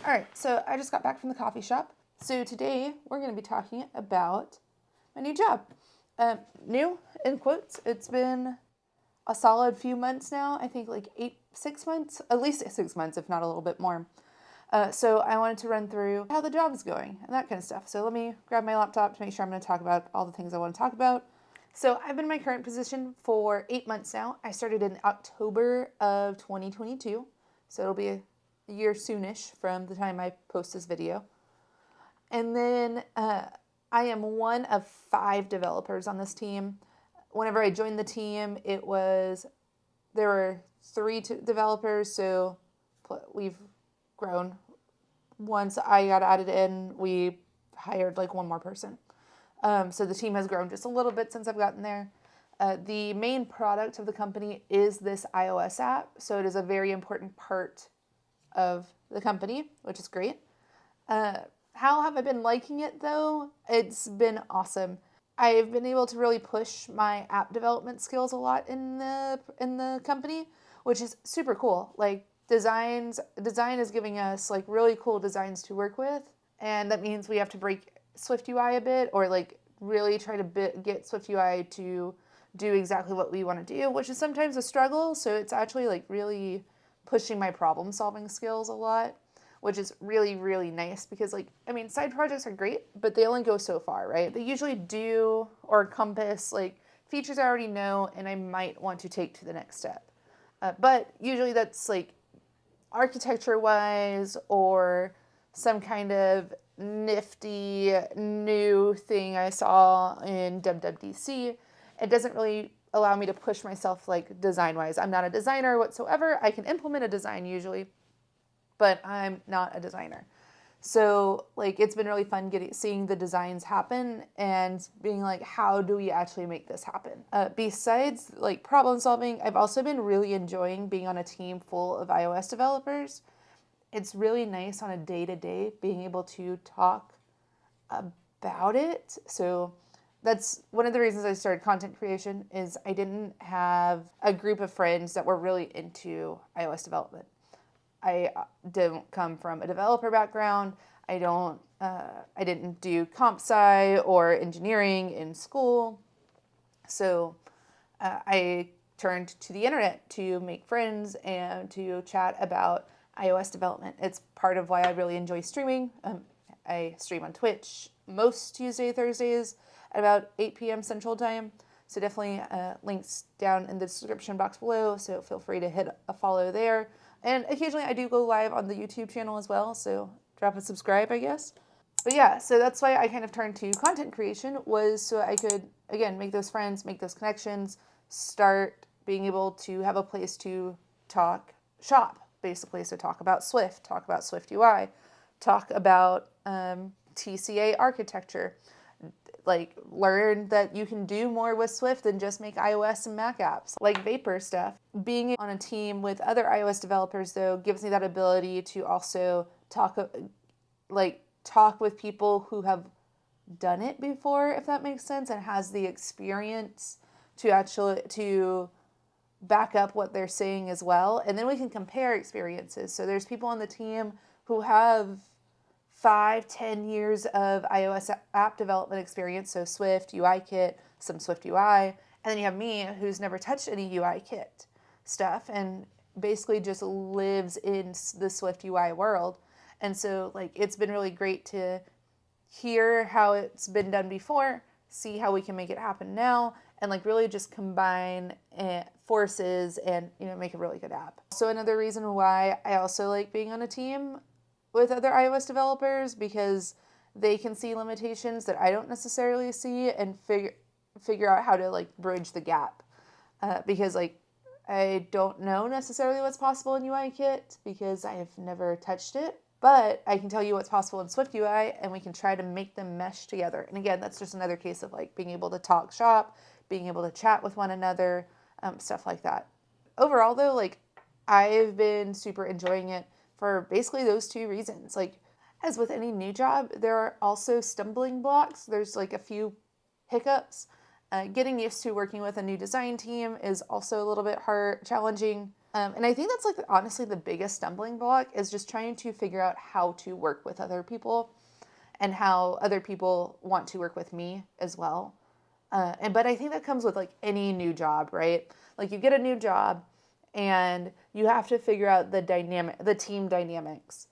All right, so I just got back from the coffee shop. So today we're going to be talking about my new job. New in quotes. It's been a solid few months now. I think like 6 months, at least 6 months, if not a little bit more. So I wanted to run through how the job is going and that kind of stuff. So let me grab my laptop to make sure I'm going to talk about all the things I want to talk about. So I've been in my current position for 8 months now. I started in October of 2022. So it'll be a year soonish from the time I post this video. And then I am one of 5 developers on this team. Whenever I joined the team, there were 3 developers, so we've grown. Once I got added in, we hired like one more person. So the team has grown just a little bit since I've gotten there. The main product of the company is this iOS app, so it is a very important part of the company, which is great. How have I been liking it though? It's been awesome. I've been able to really push my app development skills a lot in the company, which is super cool. Like design is giving us like really cool designs to work with, and that means we have to break SwiftUI a bit, or like really try to get SwiftUI to do exactly what we want to do, which is sometimes a struggle. So it's actually like really pushing my problem solving skills a lot, which is really, really nice because like, I mean, side projects are great, but they only go so far, right? They usually do or encompass like features I already know and I might want to take to the next step. But usually that's like architecture wise or some kind of nifty new thing I saw in WWDC. It doesn't really allow me to push myself like design wise. I'm not a designer whatsoever. I can implement a design usually, but I'm not a designer. So like it's been really fun seeing the designs happen and being like, how do we actually make this happen? Besides like problem solving, I've also been really enjoying being on a team full of iOS developers. It's really nice on a day-to-day being able to talk about it. So that's one of the reasons I started content creation is I didn't have a group of friends that were really into iOS development. I don't come from a developer background. I didn't do comp sci or engineering in school. So I turned to the internet to make friends and to chat about iOS development. It's part of why I really enjoy streaming. I stream on Twitch most Tuesday, Thursdays at about 8 p.m. Central Time. So definitely links down in the description box below. So feel free to hit a follow there. And occasionally I do go live on the YouTube channel as well. So drop a subscribe, I guess. But yeah, so that's why I kind of turned to content creation, was so I could, again, make those friends, make those connections, start being able to have a place to shop, basically. So talk about Swift, talk about SwiftUI, talk about TCA architecture, like learn that you can do more with Swift than just make iOS and Mac apps, like Vapor stuff. Being on a team with other iOS developers, though, gives me that ability to also talk with people who have done it before, if that makes sense, and has the experience to back up what they're saying as well. And then we can compare experiences. So there's people on the team who have 5-10 years of iOS app development experience, so Swift, UIKit, some Swift UI, and then you have me who's never touched any UIKit stuff and basically just lives in the Swift UI world. And so like it's been really great to hear how it's been done before, see how we can make it happen now, and like really just combine forces and make a really good app. So another reason why I also like being on a team with other iOS developers, because they can see limitations that I don't necessarily see and figure out how to like bridge the gap. Because like I don't know necessarily what's possible in UIKit because I have never touched it, but I can tell you what's possible in SwiftUI and we can try to make them mesh together. And again, that's just another case of like being able to talk shop, being able to chat with one another, stuff like that. Overall though, like I've been super enjoying it for basically those 2 reasons. Like, as with any new job, there are also stumbling blocks. There's like a few hiccups. Getting used to working with a new design team is also a little bit challenging. And I think that's like honestly the biggest stumbling block is just trying to figure out how to work with other people and how other people want to work with me as well. But I think that comes with like any new job, right? Like you get a new job and you have to figure out the team dynamics.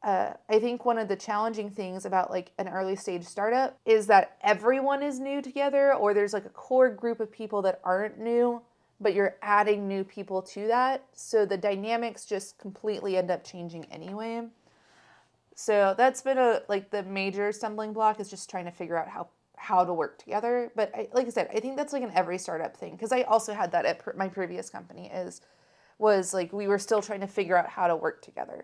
I think one of the challenging things about like an early stage startup is that everyone is new together, or there's like a core group of people that aren't new, but you're adding new people to that. So the dynamics just completely end up changing anyway. So that's been the major stumbling block is just trying to figure out how to work together. But like I said, I think that's like in every startup thing, because I also had that at my previous company was like we were still trying to figure out how to work together.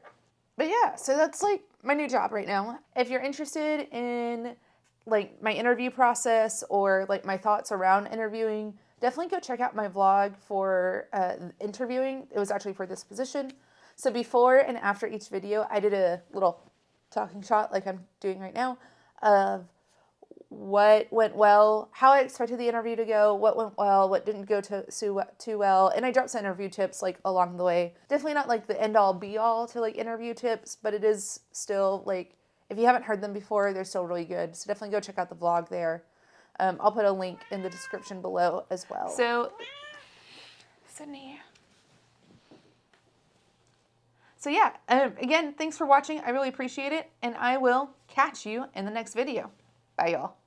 But yeah, so that's like my new job right now. If you're interested in like my interview process or like my thoughts around interviewing, definitely go check out my vlog for interviewing. It was actually for this position. So before and after each video, I did a little talking shot like I'm doing right now of what went well, how I expected the interview to go, what went well, what didn't go too well, and I dropped some interview tips like along the way. Definitely not like the end all be all to like interview tips, but it is still like if you haven't heard them before, they're still really good. So definitely go check out the vlog there. I'll put a link in the description below as well. So, Sydney. So yeah, again, thanks for watching. I really appreciate it, and I will catch you in the next video. Bye, y'all.